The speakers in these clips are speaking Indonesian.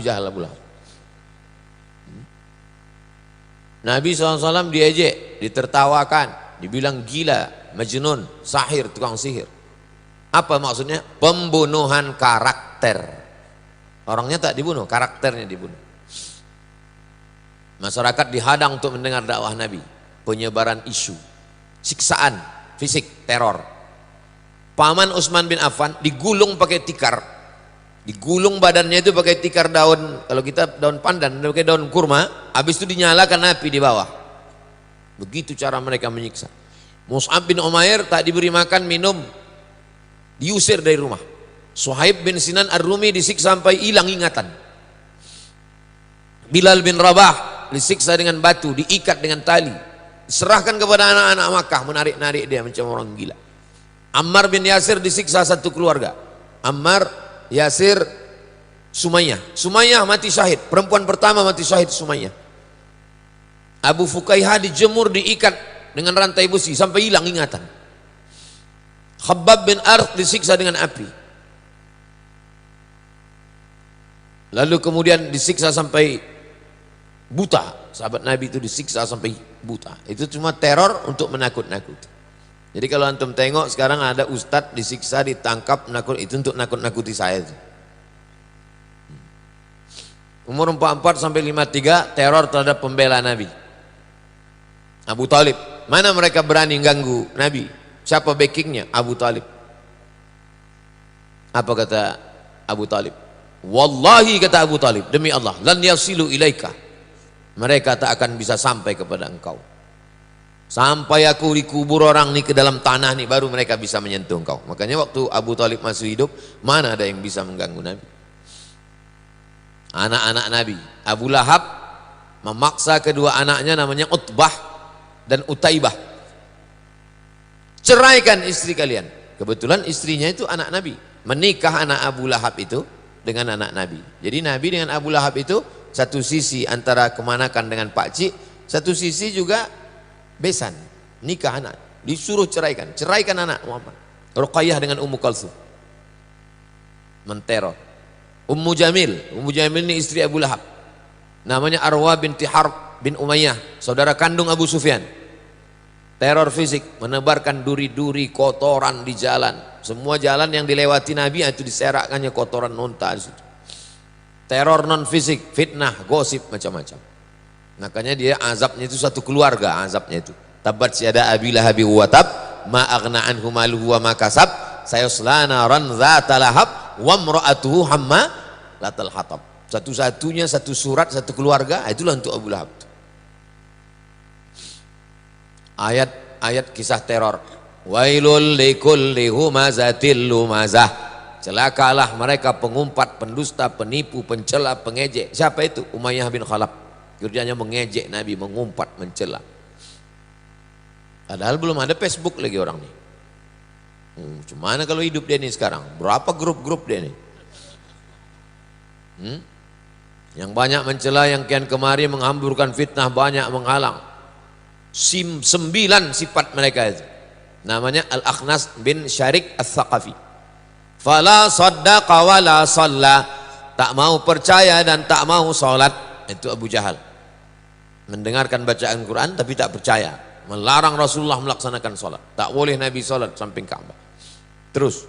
Jahal, Abu Lahab. Nabi SAW diejek, ditertawakan, dibilang gila, majnun, sahir, tukang sihir. Apa maksudnya? Pembunuhan karakter. Orangnya tak dibunuh, karakternya dibunuh. Masyarakat dihadang untuk mendengar dakwah Nabi. Penyebaran isu, siksaan, fisik, teror. Paman Utsman bin Affan digulung pakai tikar. Digulung badannya itu pakai tikar daun, kalau kita daun pandan, pakai daun kurma, habis itu dinyalakan api di bawah. Begitu cara mereka menyiksa. Mus'ab bin Umair tak diberi makan, minum, diusir dari rumah. Suhaib bin Sinan Ar-Rumi disiksa sampai hilang ingatan. Bilal bin Rabah disiksa dengan batu, diikat dengan tali, diserahkan kepada anak-anak Makkah, menarik-narik dia macam orang gila. Ammar bin Yasir disiksa satu keluarga. Ammar, Yasir, Sumayyah. Sumayyah mati syahid, perempuan pertama mati syahid Sumayyah. Abu Fukaihah dijemur, diikat dengan rantai besi sampai hilang ingatan. Khabbab bin Arth disiksa dengan api. Lalu kemudian disiksa sampai buta. Sahabat Nabi itu disiksa sampai buta. Itu cuma teror untuk menakut-nakuti. Jadi kalau antum tengok sekarang ada ustadz disiksa, ditangkap, itu untuk nakut-nakuti saya. Umur 44 sampai 53 teror terhadap pembela Nabi. Abu Talib, mana mereka berani ganggu Nabi? Siapa backingnya? Abu Talib. Apa kata Abu Talib? Wallahi, kata Abu Talib, demi Allah, lan yasilu ilaika, mereka tak akan bisa sampai kepada engkau. Sampai aku dikubur orang nih ke dalam tanah nih, baru mereka bisa menyentuh engkau. Makanya waktu Abu Talib masih hidup, mana ada yang bisa mengganggu Nabi? Anak-anak Nabi, Abu Lahab memaksa kedua anaknya namanya Utbah dan Utaibah, ceraikan istri kalian. Kebetulan istrinya itu anak Nabi, menikah anak Abu Lahab itu dengan anak Nabi. Jadi Nabi dengan Abu Lahab itu satu sisi antara kemanakan dengan pakcik, satu sisi juga besan, nikah anak, disuruh ceraikan anak Muhammad. Ruqayyah dengan Ummu Kalsum menteror. Ummu Jamil ini istri Abu Lahab, namanya Arwa binti Harb bin Umayyah, saudara kandung Abu Sufyan. Teror fisik, menebarkan duri-duri, kotoran di jalan. Semua jalan yang dilewati Nabi itu diserakkannya kotoran unta di situ. Teror non fisik, fitnah, gosip, macam-macam. Makanya dia azabnya itu satu keluarga, azabnya itu. Tabat siada abi lahabi wa tab, ma aghna anhu maluhu wa ma kasab, sayasla naran dzata lahab wa imra'atuhu hamma latal hatab. Satu-satunya satu surat, satu keluarga, itulah untuk Abu Lahab. Ayat-ayat kisah teror. Wailul likulli humazatil lumazah. Celakalah mereka pengumpat, pendusta, penipu, pencela, pengejek. Siapa itu? Umayyah bin Khalaf. Kerjanya mengejek Nabi, mengumpat, mencela. Padahal belum ada Facebook lagi orang nih. Gimana kalau hidup dia nih sekarang? Berapa grup-grup dia nih? Yang banyak mencela, yang kian kemari menghamburkan fitnah, banyak menghalang. 9 sifat mereka itu. Namanya Al-Akhnas bin Syarik Al-Thaqafi. Fala saddaqa wa la shalla. Tak mau percaya dan tak mau salat. Itu Abu Jahal. Mendengarkan bacaan Quran tapi tak percaya, melarang Rasulullah melaksanakan sholat, tak boleh Nabi sholat samping Ka'bah. Terus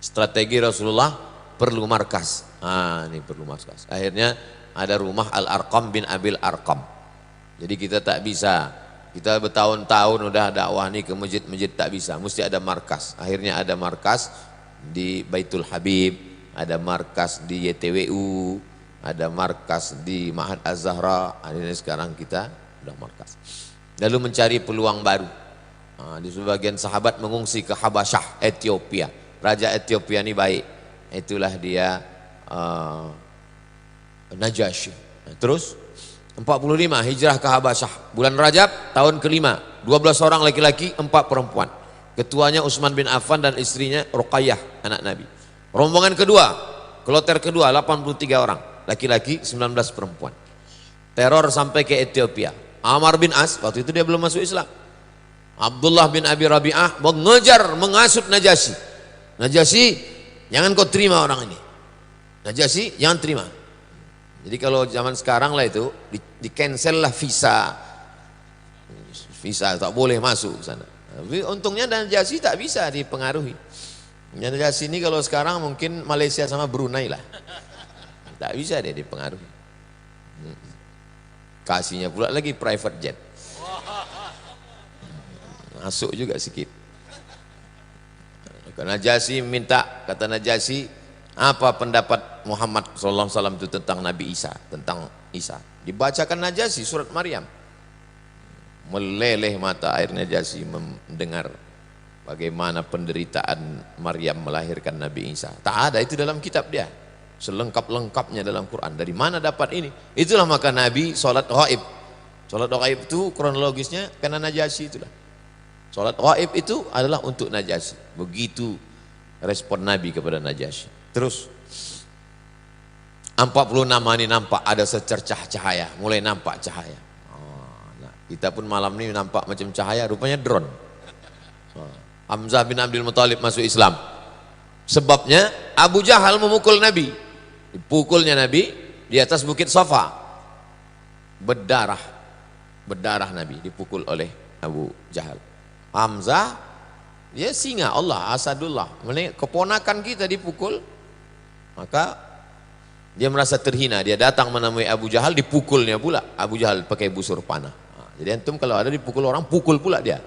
strategi Rasulullah, perlu markas. Ini perlu markas. Akhirnya ada rumah Al-Arqam bin Abil Arqam. Jadi kita tak bisa, kita bertahun-tahun udah dakwah nih ke masjid-masjid, tak bisa, mesti ada markas. Akhirnya ada markas di Baitul Habib, ada markas di YTWU, ada markas di Ma'had Az-Zahra. Ini sekarang kita sudah markas. Lalu mencari peluang baru. Di sebagian sahabat mengungsi ke Habasyah, Ethiopia. Raja Ethiopia ini baik. Itulah dia Najasyi. Terus 45 hijrah ke Habasyah. Bulan Rajab tahun kelima. 12 orang laki-laki, 4 perempuan. Ketuanya Utsman bin Affan dan istrinya Ruqayyah, anak Nabi. Rombongan kedua, kloter kedua 83 orang. Laki-laki 19 perempuan. Teror sampai ke Ethiopia. Amr bin As, waktu itu dia belum masuk Islam. Abdullah bin Abi Rabi'ah mengejar, mengasut Najasyi. Najasyi, jangan kau terima orang ini. Najasyi, jangan terima. Jadi kalau zaman sekarang lah itu di cancel lah visa tak boleh masuk ke sana. Tapi untungnya Najasyi tak bisa dipengaruhi. Najasyi ini kalau sekarang mungkin Malaysia sama Brunei lah, tak bisa dia dipengaruhi. Kasihnya pula lagi private jet, masuk juga sikit. Najasyi minta, kata Najasyi, apa pendapat Muhammad SAW itu tentang Nabi Isa, tentang Isa. Dibacakan Najasyi surat Maryam. Meleleh mata air Najasyi mendengar bagaimana penderitaan Maryam melahirkan Nabi Isa. Tak ada itu dalam kitab dia, selengkap-lengkapnya dalam Quran. Dari mana dapat ini? Itulah maka Nabi sholat ghaib. Sholat ghaib itu kronologisnya karena Najasyi itulah. Sholat ghaib itu adalah untuk Najasyi. Begitu respon Nabi kepada Najasyi. Terus 40 nama ini nampak ada secercah cahaya, mulai nampak cahaya. Nah, kita pun malam ini nampak macam cahaya, rupanya drone. Hamzah bin Abdul Muthalib masuk Islam. Sebabnya Abu Jahal memukul Nabi. Dipukulnya Nabi di atas bukit Safa. Berdarah Nabi dipukul oleh Abu Jahal. Hamzah dia singa Allah, Asadullah, keponakan kita dipukul, maka dia merasa terhina. Dia datang menemui Abu Jahal, dipukulnya pula. Abu Jahal pakai busur panah. Jadi antum kalau ada dipukul orang, pukul pula dia.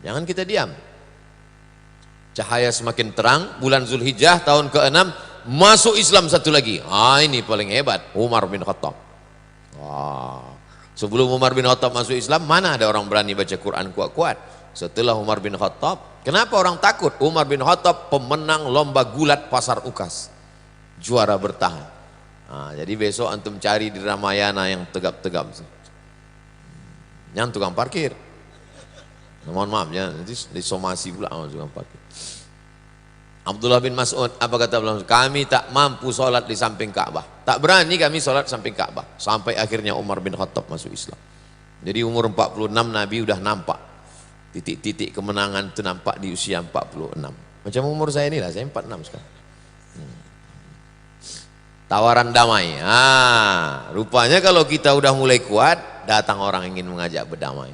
Jangan kita diam. Cahaya semakin terang, bulan Zulhijjah tahun ke-6 masuk Islam satu lagi. Ini paling hebat, Umar bin Khattab. Sebelum Umar bin Khattab masuk Islam, mana ada orang berani baca Quran kuat-kuat? Setelah Umar bin Khattab, kenapa orang takut? Umar bin Khattab pemenang lomba gulat pasar Ukas, juara bertahan. Jadi besok antum cari di Ramayana yang tegap-tegap, yang tukang parkir. Mohon maaf ya, nanti disomasi pula sama tukang parkir. Abdullah bin Mas'ud, apa kata Abdullah? Kami tak mampu sholat di samping Ka'bah, tak berani kami sholat samping Ka'bah. Sampai akhirnya Umar bin Khattab masuk Islam. Jadi umur 46 Nabi udah nampak titik-titik kemenangan itu, nampak di usia 46. Macam umur saya inilah, saya 46 sekarang. Tawaran damai. Rupanya kalau kita udah mulai kuat, datang orang ingin mengajak berdamai.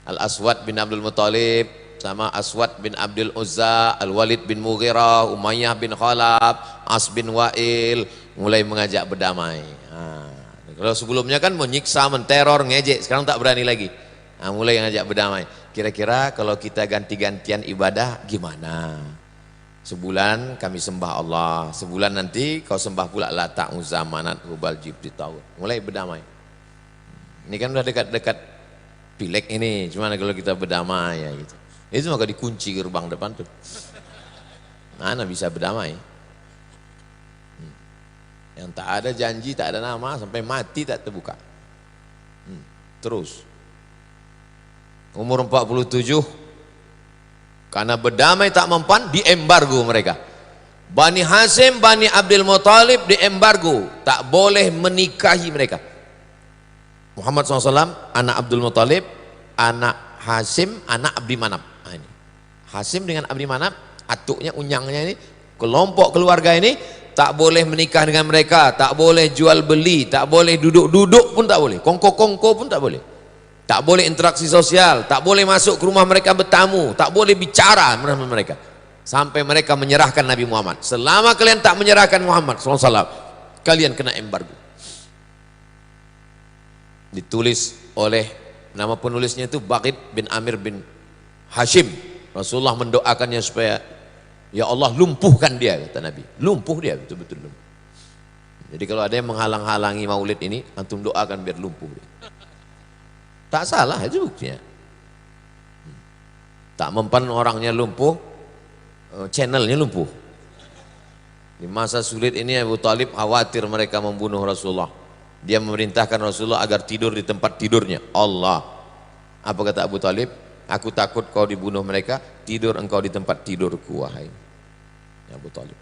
Al-Aswad bin Abdul Muthalib sama Aswad bin Abdul Uzza, Al-Walid bin Mughirah, Umayyah bin Khalaf, As bin Wa'il mulai mengajak berdamai. Kalau sebelumnya kan menyiksa, menteror, ngejek, sekarang tak berani lagi. Mulai ngajak berdamai. Kira-kira kalau kita ganti-gantian ibadah gimana? Sebulan kami sembah Allah, sebulan nanti kau sembah pula Lata, Uzza, Manat, Hubal, Jibri, Taut. Mulai berdamai. Ini kan udah dekat-dekat Pileg ini, cuma kalau kita berdamai ya gitu. Itu maka dikunci gerbang depan tuh. Mana bisa berdamai? Yang tak ada janji, tak ada nama, sampai mati tak terbuka. Terus umur 47, karena berdamai tak mempan, diembargo mereka. Bani Hasim, Bani Abdul Muthalib diembargo, tak boleh menikahi mereka. Muhammad SAW, anak Abdul Muthalib, anak Hasim, anak Abdi Manaf. Ini Hasim dengan Abdi Manaf, atuknya, unyangnya ini, kelompok keluarga ini tak boleh menikah dengan mereka, tak boleh jual beli, tak boleh duduk-duduk pun tak boleh, kongko-kongko pun tak boleh. Tak boleh interaksi sosial, tak boleh masuk ke rumah mereka bertamu, tak boleh bicara dengan mereka. Sampai mereka menyerahkan Nabi Muhammad. Selama kalian tak menyerahkan Muhammad SAW, kalian kena embargo. Ditulis oleh, nama penulisnya itu Baqid bin Amir bin Hashim. Rasulullah mendoakannya supaya, ya Allah lumpuhkan dia, kata Nabi. Lumpuh dia, betul-betul lumpuh. Jadi kalau ada yang menghalang-halangi maulid ini, antum doakan biar lumpuh dia. Tak salah itu buktinya. Tak mempan orangnya lumpuh, channelnya lumpuh. Di masa sulit ini Abu Talib khawatir mereka membunuh Rasulullah. Dia memerintahkan Rasulullah agar tidur di tempat tidurnya Allah. Apa kata Abu Talib? Aku takut kau dibunuh mereka, tidur engkau di tempat tidurku, wahai Abu Talib.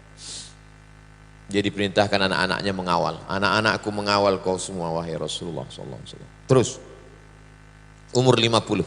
Dia diperintahkan anak-anaknya mengawal. Anak-anakku mengawal kau semua, wahai Rasulullah SAW. Terus umur 50,